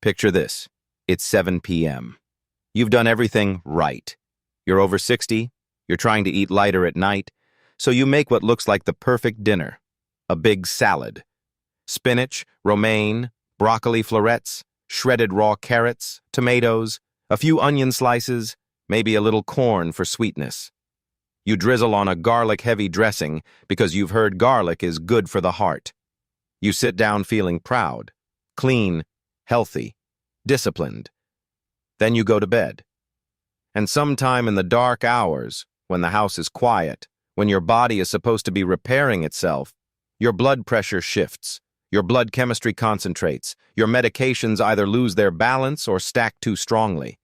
Picture this. It's 7 p.m. You've done everything right. You're over 60, you're trying to eat lighter at night, so you make what looks like the perfect dinner. A big salad. Spinach, romaine, broccoli florets, shredded raw carrots, tomatoes, a few onion slices, maybe a little corn for sweetness. You drizzle on a garlic-heavy dressing because you've heard garlic is good for the heart. You sit down feeling proud, clean, healthy, disciplined. Then you go to bed. And sometime in the dark hours, when the house is quiet, when your body is supposed to be repairing itself, your blood pressure shifts, your blood chemistry concentrates, your medications either lose their balance or stack too strongly.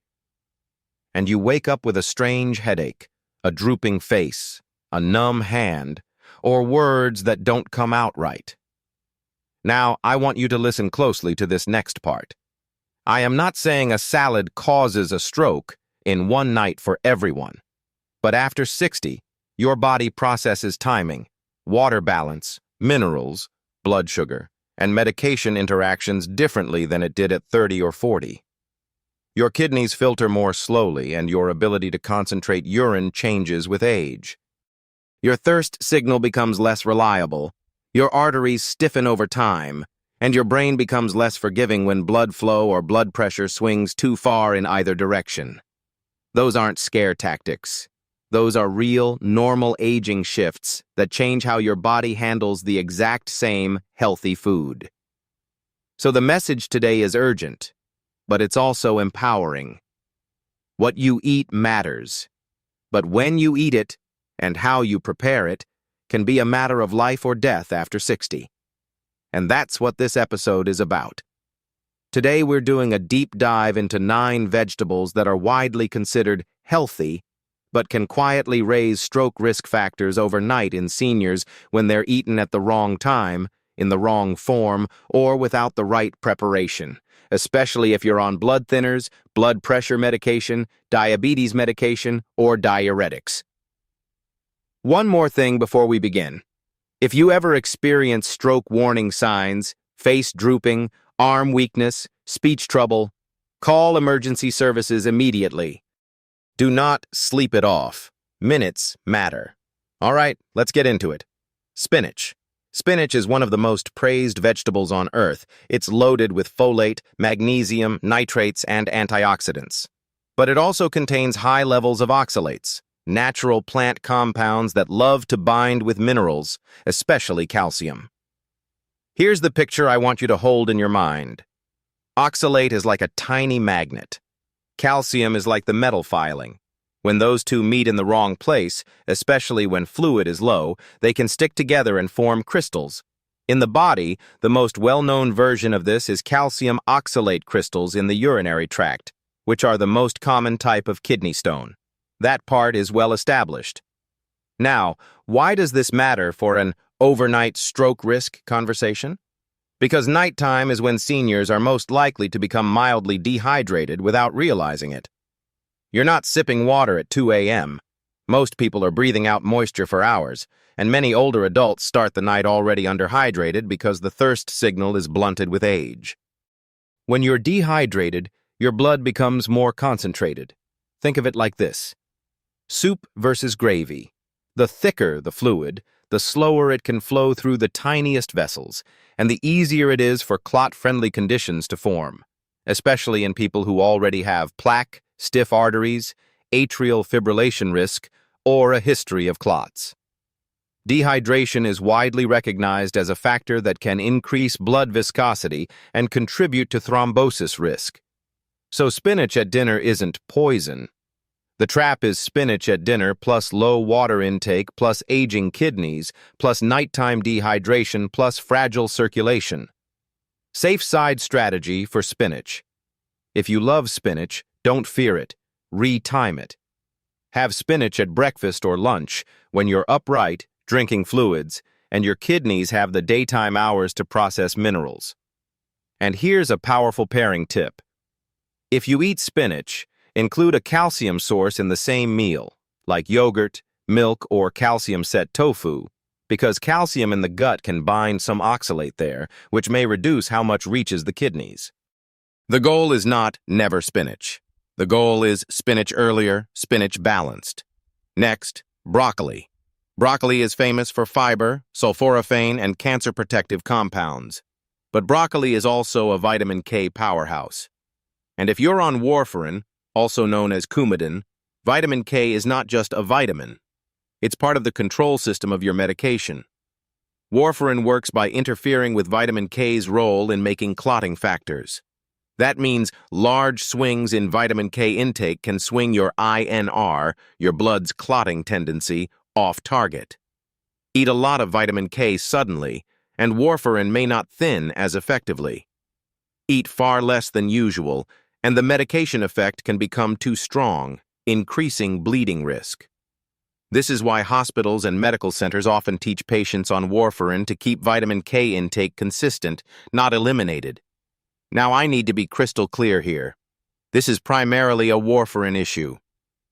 And you wake up with a strange headache, a drooping face, a numb hand, or words that don't come out right. Now, I want you to listen closely to this next part. I am not saying a salad causes a stroke in one night for everyone. But after 60, your body processes timing, water balance, minerals, blood sugar, and medication interactions differently than it did at 30 or 40. Your kidneys filter more slowly, and your ability to concentrate urine changes with age. Your thirst signal becomes less reliable, your arteries stiffen over time, and your brain becomes less forgiving when blood flow or blood pressure swings too far in either direction. Those aren't scare tactics. Those are real, normal aging shifts that change how your body handles the exact same healthy food. So the message today is urgent, but it's also empowering. What you eat matters, but when you eat it and how you prepare it can be a matter of life or death after 60. And that's what this episode is about. Today we're doing a deep dive into 9 vegetables that are widely considered healthy, but can quietly raise stroke risk factors overnight in seniors when they're eaten at the wrong time, in the wrong form, or without the right preparation, especially if you're on blood thinners, blood pressure medication, diabetes medication, or diuretics. One more thing before we begin. If you ever experience stroke warning signs, face drooping, arm weakness, speech trouble, call emergency services immediately. Do not sleep it off. Minutes matter. All right, let's get into it. Spinach. Spinach is one of the most praised vegetables on Earth. It's loaded with folate, magnesium, nitrates, and antioxidants. But it also contains high levels of oxalates, natural plant compounds that love to bind with minerals, especially calcium. Here's the picture I want you to hold in your mind. Oxalate is like a tiny magnet. Calcium is like the metal filing. When those two meet in the wrong place, especially when fluid is low, they can stick together and form crystals. In the body, the most well-known version of this is calcium oxalate crystals in the urinary tract, which are the most common type of kidney stone. That part is well established. Now, why does this matter for an overnight stroke risk conversation? Because nighttime is when seniors are most likely to become mildly dehydrated without realizing it. You're not sipping water at 2 a.m. Most people are breathing out moisture for hours, and many older adults start the night already underhydrated because the thirst signal is blunted with age. When you're dehydrated, your blood becomes more concentrated. Think of it like this. Soup versus gravy. The thicker the fluid, the slower it can flow through the tiniest vessels, and the easier it is for clot-friendly conditions to form, especially in people who already have plaque, stiff arteries, atrial fibrillation risk, or a history of clots. Dehydration is widely recognized as a factor that can increase blood viscosity and contribute to thrombosis risk. So spinach at dinner isn't poison. The trap is spinach at dinner plus low water intake plus aging kidneys plus nighttime dehydration plus fragile circulation. Safe side strategy for spinach. If you love spinach, don't fear it. Re-time it. Have spinach at breakfast or lunch when you're upright, drinking fluids, and your kidneys have the daytime hours to process minerals. And here's a powerful pairing tip. If you eat spinach, include a calcium source in the same meal, like yogurt, milk, or calcium-set tofu, because calcium in the gut can bind some oxalate there, which may reduce how much reaches the kidneys. The goal is not never spinach. The goal is spinach earlier, spinach balanced. Next, broccoli. Broccoli is famous for fiber, sulforaphane, and cancer-protective compounds. But broccoli is also a vitamin K powerhouse. And if you're on warfarin, also known as Coumadin, vitamin K is not just a vitamin. It's part of the control system of your medication. Warfarin works by interfering with vitamin K's role in making clotting factors. That means large swings in vitamin K intake can swing your INR, your blood's clotting tendency, off target. Eat a lot of vitamin K suddenly, and warfarin may not thin as effectively. Eat far less than usual, and the medication effect can become too strong, increasing bleeding risk. This is why hospitals and medical centers often teach patients on warfarin to keep vitamin K intake consistent, not eliminated. Now I need to be crystal clear here. This is primarily a warfarin issue.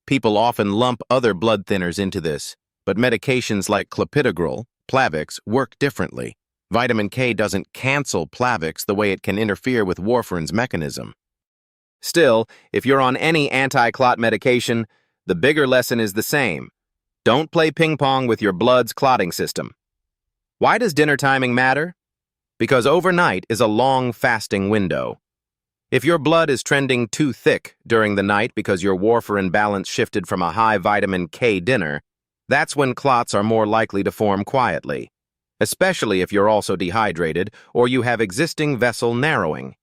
People often lump other blood thinners into this, but medications like clopidogrel, Plavix, work differently. Vitamin K doesn't cancel Plavix the way it can interfere with warfarin's mechanism. Still, if you're on any anti-clot medication, the bigger lesson is the same. Don't play ping pong with your blood's clotting system. Why does dinner timing matter? Because overnight is a long fasting window. If your blood is trending too thick during the night because your warfarin balance shifted from a high vitamin K dinner, that's when clots are more likely to form quietly, especially if you're also dehydrated or you have existing vessel narrowing.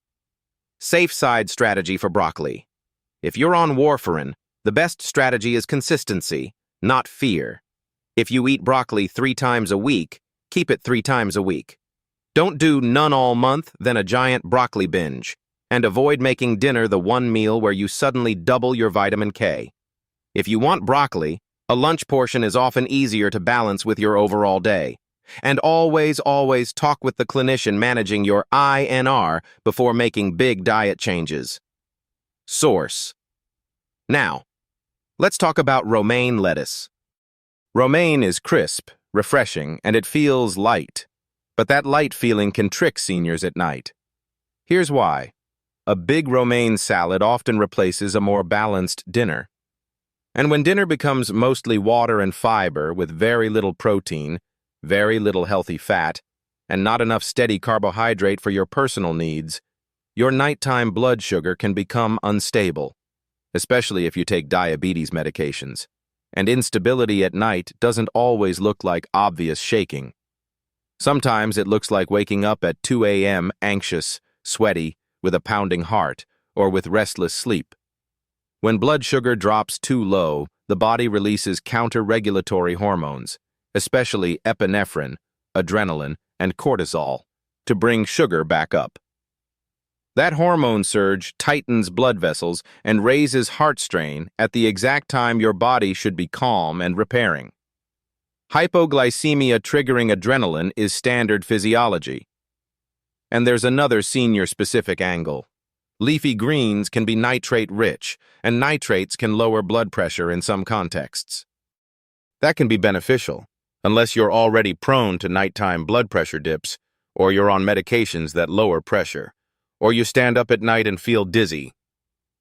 Safe side strategy for broccoli. If you're on warfarin, the best strategy is consistency, not fear. If you eat broccoli 3 times a week, keep it 3 times a week. Don't do none all month, then a giant broccoli binge. And avoid making dinner the one meal where you suddenly double your vitamin K. If you want broccoli, a lunch portion is often easier to balance with your overall day. And always talk with the clinician managing your INR before making big diet changes. Source. Now, let's talk about romaine lettuce. Romaine is crisp, refreshing, and it feels light. But that light feeling can trick seniors at night. Here's why. A big romaine salad often replaces a more balanced dinner. And when dinner becomes mostly water and fiber with very little protein, very little healthy fat, and not enough steady carbohydrate for your personal needs, your nighttime blood sugar can become unstable, especially if you take diabetes medications. And instability at night doesn't always look like obvious shaking. Sometimes it looks like waking up at 2 a.m. anxious, sweaty, with a pounding heart, or with restless sleep. When blood sugar drops too low, the body releases counter-regulatory hormones, especially epinephrine, adrenaline, and cortisol, to bring sugar back up. That hormone surge tightens blood vessels and raises heart strain at the exact time your body should be calm and repairing. Hypoglycemia triggering adrenaline is standard physiology. And there's another senior-specific angle. Leafy greens can be nitrate-rich, and nitrates can lower blood pressure in some contexts. That can be beneficial, unless you're already prone to nighttime blood pressure dips, or you're on medications that lower pressure, or you stand up at night and feel dizzy.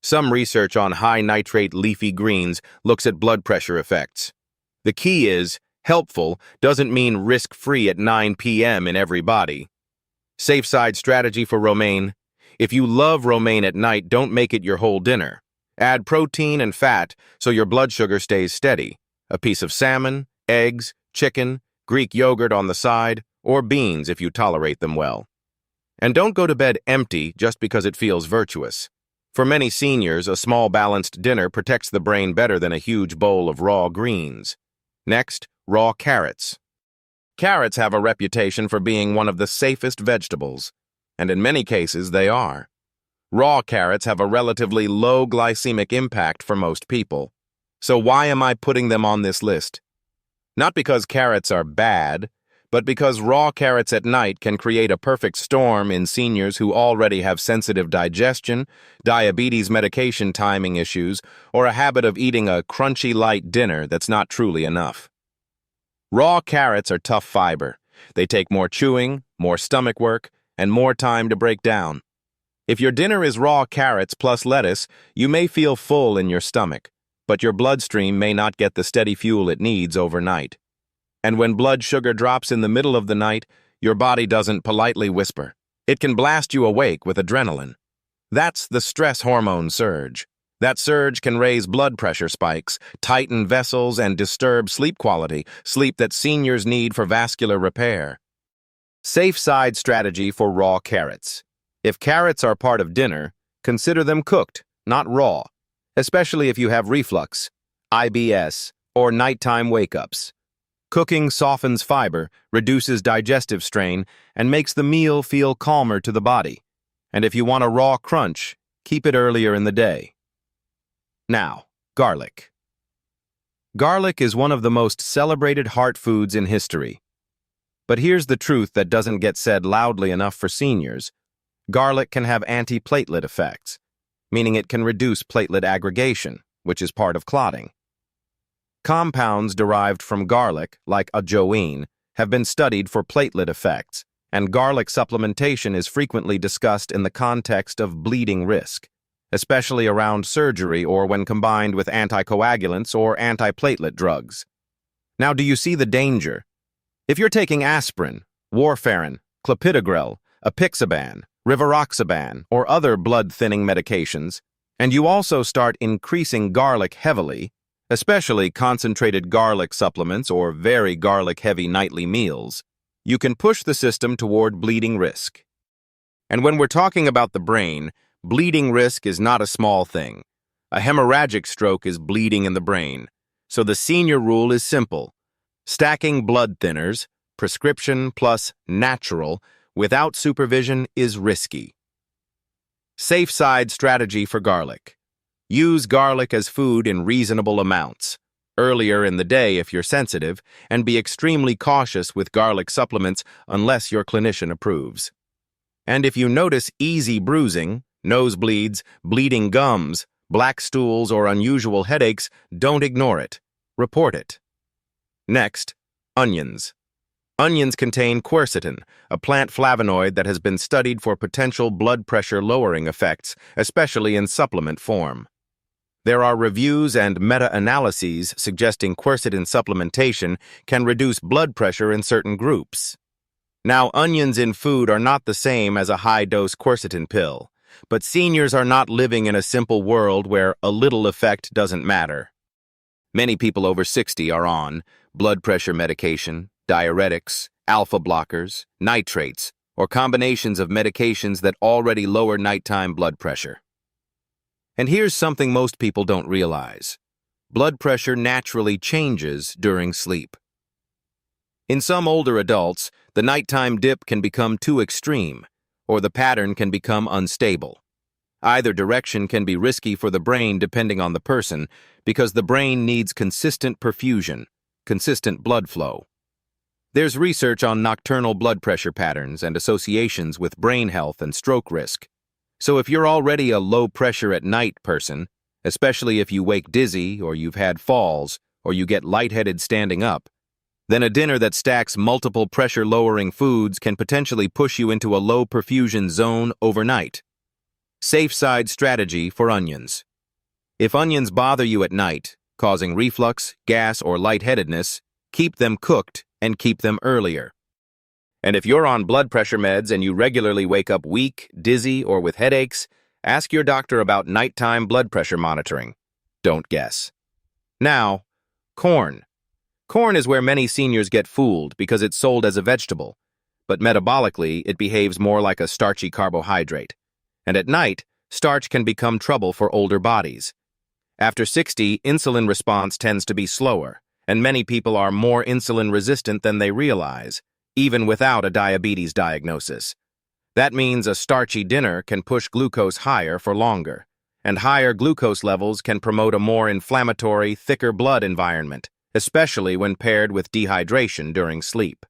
Some research on high-nitrate leafy greens looks at blood pressure effects. The key is, helpful doesn't mean risk-free at 9 p.m. in every body. Safe side strategy for romaine. If you love romaine at night, don't make it your whole dinner. Add protein and fat so your blood sugar stays steady. A piece of salmon, eggs, chicken, Greek yogurt on the side, or beans if you tolerate them well. And don't go to bed empty just because it feels virtuous. For many seniors, a small balanced dinner protects the brain better than a huge bowl of raw greens. Next, raw carrots. Carrots have a reputation for being one of the safest vegetables, and in many cases they are. Raw carrots have a relatively low glycemic impact for most people. So why am I putting them on this list? Not because carrots are bad, but because raw carrots at night can create a perfect storm in seniors who already have sensitive digestion, diabetes medication timing issues, or a habit of eating a crunchy light dinner that's not truly enough. Raw carrots are tough fiber. They take more chewing, more stomach work, and more time to break down. If your dinner is raw carrots plus lettuce, you may feel full in your stomach, but your bloodstream may not get the steady fuel it needs overnight. And when blood sugar drops in the middle of the night, your body doesn't politely whisper. It can blast you awake with adrenaline. That's the stress hormone surge. That surge can raise blood pressure spikes, tighten vessels, and disturb sleep quality, sleep that seniors need for vascular repair. Safe side strategy for raw carrots. If carrots are part of dinner, consider them cooked, not raw, especially if you have reflux, IBS, or nighttime wake-ups. Cooking softens fiber, reduces digestive strain, and makes the meal feel calmer to the body. And if you want a raw crunch, keep it earlier in the day. Now, garlic. Garlic is one of the most celebrated heart foods in history. But here's the truth that doesn't get said loudly enough for seniors. Garlic can have antiplatelet effects, meaning it can reduce platelet aggregation, which is part of clotting. Compounds derived from garlic, like ajoine, have been studied for platelet effects, and garlic supplementation is frequently discussed in the context of bleeding risk, especially around surgery or when combined with anticoagulants or antiplatelet drugs. Now, do you see the danger? If you're taking aspirin, warfarin, clopidogrel, apixaban, rivaroxaban, or other blood-thinning medications, and you also start increasing garlic heavily, especially concentrated garlic supplements or very garlic-heavy nightly meals, you can push the system toward bleeding risk. And when we're talking about the brain, bleeding risk is not a small thing. A hemorrhagic stroke is bleeding in the brain. So the senior rule is simple. Stacking blood thinners, prescription plus natural, without supervision is risky. Safe side strategy for garlic. Use garlic as food in reasonable amounts, earlier in the day if you're sensitive, and be extremely cautious with garlic supplements unless your clinician approves. And if you notice easy bruising, nosebleeds, bleeding gums, black stools, or unusual headaches, don't ignore it. Report it. Next, onions. Onions contain quercetin, a plant flavonoid that has been studied for potential blood pressure lowering effects, especially in supplement form. There are reviews and meta-analyses suggesting quercetin supplementation can reduce blood pressure in certain groups. Now, onions in food are not the same as a high-dose quercetin pill, but seniors are not living in a simple world where a little effect doesn't matter. Many people over 60 are on blood pressure medication, diuretics, alpha blockers, nitrates, or combinations of medications that already lower nighttime blood pressure. And here's something most people don't realize. Blood pressure naturally changes during sleep. In some older adults, the nighttime dip can become too extreme, or the pattern can become unstable. Either direction can be risky for the brain depending on the person, because the brain needs consistent perfusion, consistent blood flow. There's research on nocturnal blood pressure patterns and associations with brain health and stroke risk. So if you're already a low pressure at night person, especially if you wake dizzy or you've had falls or you get lightheaded standing up, then a dinner that stacks multiple pressure-lowering foods can potentially push you into a low perfusion zone overnight. Safe side strategy for onions. If onions bother you at night, causing reflux, gas, or lightheadedness, keep them cooked and keep them earlier. And if you're on blood pressure meds and you regularly wake up weak, dizzy, or with headaches, ask your doctor about nighttime blood pressure monitoring. Don't guess. Now, corn. Corn is where many seniors get fooled because it's sold as a vegetable, but metabolically it behaves more like a starchy carbohydrate. And at night, starch can become trouble for older bodies. After 60, insulin response tends to be slower, and many people are more insulin resistant than they realize, even without a diabetes diagnosis. That means a starchy dinner can push glucose higher for longer, and higher glucose levels can promote a more inflammatory, thicker blood environment, especially when paired with dehydration during sleep.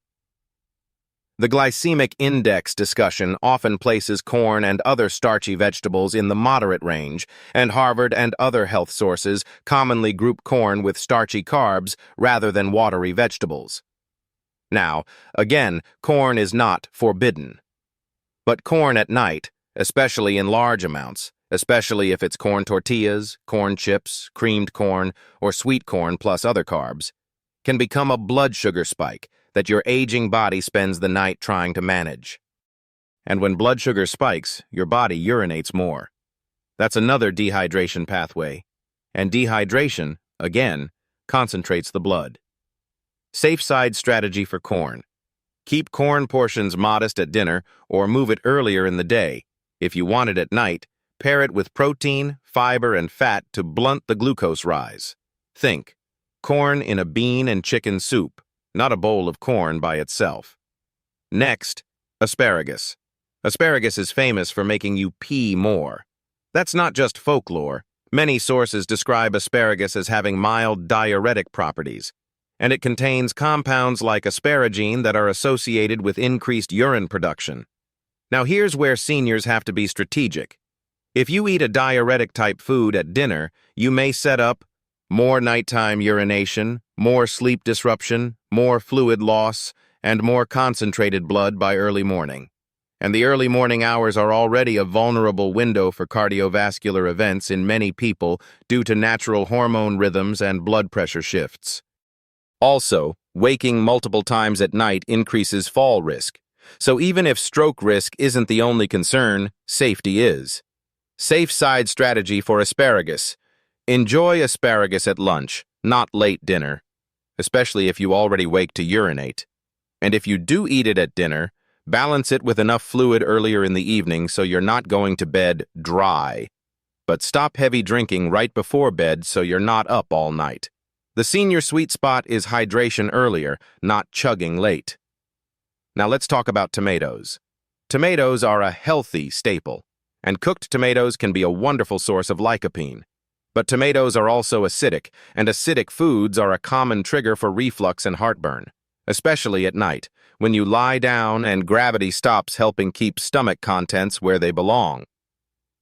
The glycemic index discussion often places corn and other starchy vegetables in the moderate range, and Harvard and other health sources commonly group corn with starchy carbs rather than watery vegetables. Now, again, corn is not forbidden. But corn at night, especially in large amounts, especially if it's corn tortillas, corn chips, creamed corn, or sweet corn plus other carbs, can become a blood sugar spike that your aging body spends the night trying to manage. And when blood sugar spikes, your body urinates more. That's another dehydration pathway. And dehydration, again, concentrates the blood. Safe side strategy for corn. Keep corn portions modest at dinner or move it earlier in the day. If you want it at night, pair it with protein, fiber, and fat to blunt the glucose rise. Think, corn in a bean and chicken soup, not a bowl of corn by itself. Next, asparagus. Asparagus is famous for making you pee more. That's not just folklore. Many sources describe asparagus as having mild diuretic properties, and it contains compounds like asparagine that are associated with increased urine production. Now here's where seniors have to be strategic. If you eat a diuretic-type food at dinner, you may set up more nighttime urination, more sleep disruption, more fluid loss, and more concentrated blood by early morning. And the early morning hours are already a vulnerable window for cardiovascular events in many people due to natural hormone rhythms and blood pressure shifts. Also, waking multiple times at night increases fall risk. So even if stroke risk isn't the only concern, safety is. Safe side strategy for asparagus. Enjoy asparagus at lunch, not late dinner, especially if you already wake to urinate. And if you do eat it at dinner, balance it with enough fluid earlier in the evening so you're not going to bed dry. But stop heavy drinking right before bed so you're not up all night. The senior sweet spot is hydration earlier, not chugging late. Now let's talk about tomatoes. Tomatoes are a healthy staple, and cooked tomatoes can be a wonderful source of lycopene. But tomatoes are also acidic, and acidic foods are a common trigger for reflux and heartburn, especially at night, when you lie down and gravity stops helping keep stomach contents where they belong.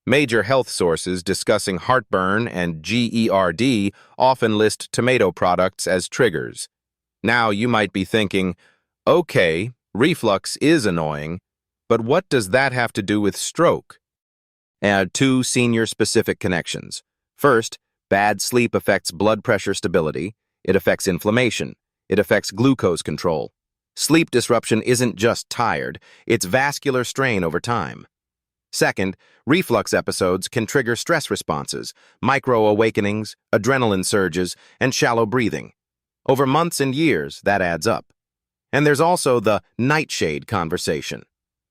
Major health sources discussing heartburn and GERD often list tomato products as triggers. Now you might be thinking, okay, reflux is annoying, but what does that have to do with stroke? Add two senior-specific connections. First, bad sleep affects blood pressure stability, it affects inflammation, it affects glucose control. Sleep disruption isn't just tired, it's vascular strain over time. Second, reflux episodes can trigger stress responses, micro-awakenings, adrenaline surges, and shallow breathing. Over months and years, that adds up. And there's also the nightshade conversation.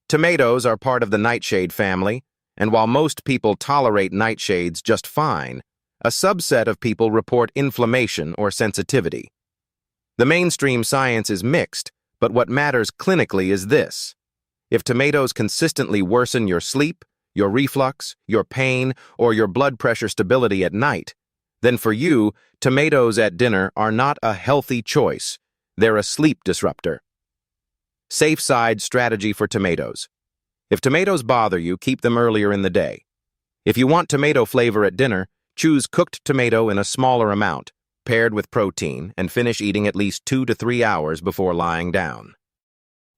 Tomatoes are part of the nightshade family, and while most people tolerate nightshades just fine, a subset of people report inflammation or sensitivity. The mainstream science is mixed, but what matters clinically is this. If tomatoes consistently worsen your sleep, your reflux, your pain, or your blood pressure stability at night, then for you, tomatoes at dinner are not a healthy choice. They're a sleep disruptor. Safe side strategy for tomatoes. If tomatoes bother you, keep them earlier in the day. If you want tomato flavor at dinner, choose cooked tomato in a smaller amount, paired with protein, and finish eating at least 2 to 3 hours before lying down.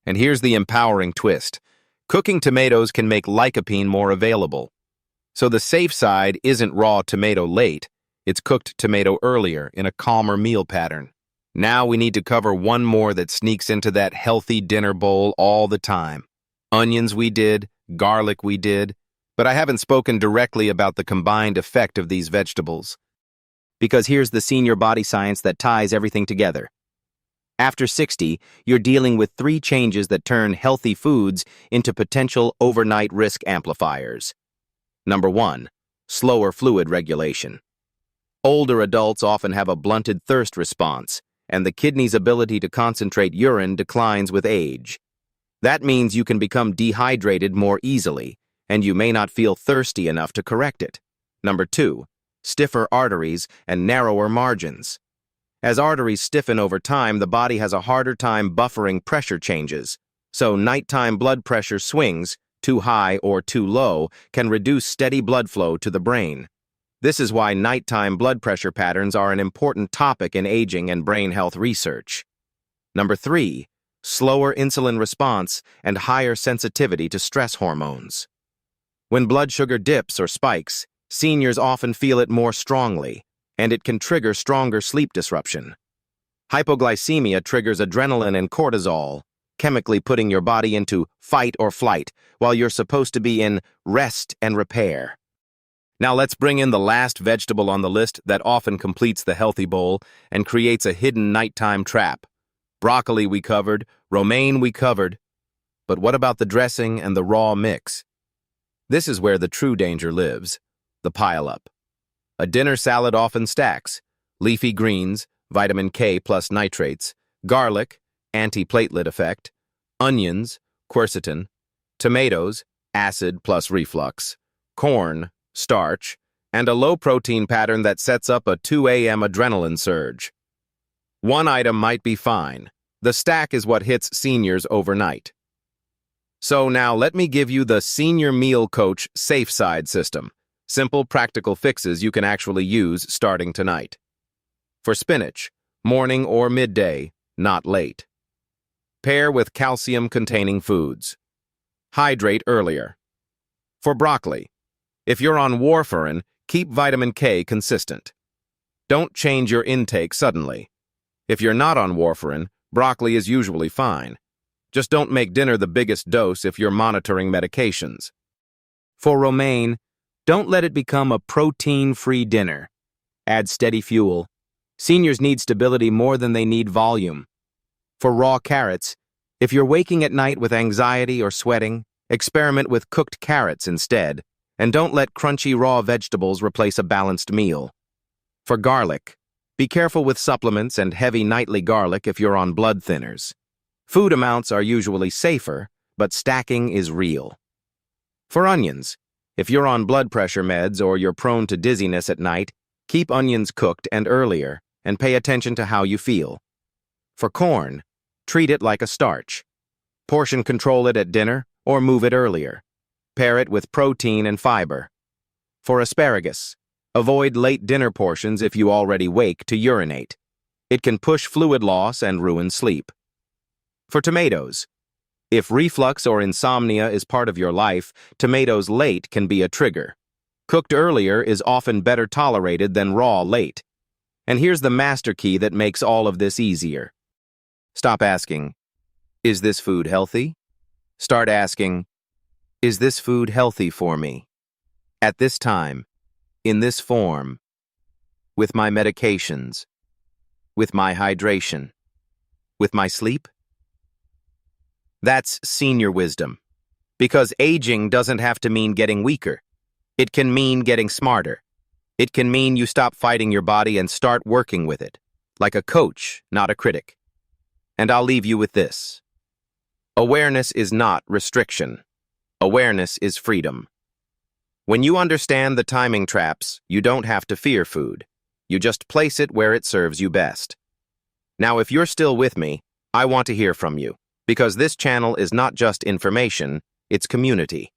And here's the empowering twist. Cooking tomatoes can make lycopene more available. So the safe side isn't raw tomato late, it's cooked tomato earlier in a calmer meal pattern. Now we need to cover one more that sneaks into that healthy dinner bowl all the time. Onions we did, garlic we did, but I haven't spoken directly about the combined effect of these vegetables. Because here's the senior body science that ties everything together. After 60, you're dealing with 3 changes that turn healthy foods into potential overnight risk amplifiers. Number 1, slower fluid regulation. Older adults often have a blunted thirst response, and the kidney's ability to concentrate urine declines with age. That means you can become dehydrated more easily, and you may not feel thirsty enough to correct it. Number 2, stiffer arteries and narrower margins. As arteries stiffen over time, the body has a harder time buffering pressure changes. So nighttime blood pressure swings, too high or too low, can reduce steady blood flow to the brain. This is why nighttime blood pressure patterns are an important topic in aging and brain health research. Number 3, slower insulin response and higher sensitivity to stress hormones. When blood sugar dips or spikes, seniors often feel it more strongly, and it can trigger stronger sleep disruption. Hypoglycemia triggers adrenaline and cortisol, chemically putting your body into fight or flight while you're supposed to be in rest and repair. Now let's bring in the last vegetable on the list that often completes the healthy bowl and creates a hidden nighttime trap. Broccoli we covered, romaine we covered, but what about the dressing and the raw mix? This is where the true danger lives, the pile-up. A dinner salad often stacks: leafy greens, vitamin K plus nitrates, garlic, anti-platelet effect, onions, quercetin, tomatoes, acid plus reflux, corn, starch, and a low-protein pattern that sets up a 2 a.m. adrenaline surge. One item might be fine. The stack is what hits seniors overnight. So now let me give you the Senior Meal Coach Safe Side system. Simple, practical fixes you can actually use starting tonight. For spinach, morning or midday, not late. Pair with calcium-containing foods. Hydrate earlier. For broccoli, if you're on warfarin, keep vitamin K consistent. Don't change your intake suddenly. If you're not on warfarin, broccoli is usually fine. Just don't make dinner the biggest dose if you're monitoring medications. For romaine, don't let it become a protein-free dinner. Add steady fuel. Seniors need stability more than they need volume. For raw carrots, if you're waking at night with anxiety or sweating, experiment with cooked carrots instead, and don't let crunchy raw vegetables replace a balanced meal. For garlic, be careful with supplements and heavy nightly garlic if you're on blood thinners. Food amounts are usually safer, but stacking is real. For onions, if you're on blood pressure meds or you're prone to dizziness at night, keep onions cooked and earlier, and pay attention to how you feel. For corn, treat it like a starch. Portion control it at dinner or move it earlier. Pair it with protein and fiber. For asparagus, avoid late dinner portions if you already wake to urinate. It can push fluid loss and ruin sleep. For tomatoes, if reflux or insomnia is part of your life, tomatoes late can be a trigger. Cooked earlier is often better tolerated than raw late. And here's the master key that makes all of this easier. Stop asking, is this food healthy? Start asking, is this food healthy for me? At this time, in this form, with my medications, with my hydration, with my sleep? That's senior wisdom. Because aging doesn't have to mean getting weaker. It can mean getting smarter. It can mean you stop fighting your body and start working with it, like a coach, not a critic. And I'll leave you with this. Awareness is not restriction. Awareness is freedom. When you understand the timing traps, you don't have to fear food. You just place it where it serves you best. Now, if you're still with me, I want to hear from you, because this channel is not just information, it's community.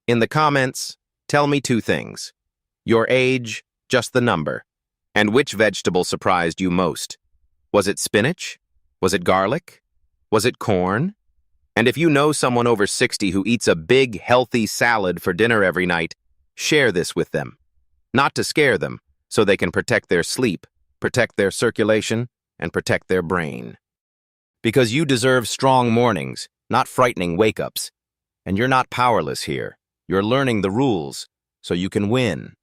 In the comments, tell me 2 things. Your age, just the number, and which vegetable surprised you most. Was it spinach? Was it garlic? Was it corn? And if you know someone over 60 who eats a big, healthy salad for dinner every night, share this with them. Not to scare them, so they can protect their sleep, protect their circulation, and protect their brain. Because you deserve strong mornings, not frightening wake-ups. And you're not powerless here. You're learning the rules, so you can win.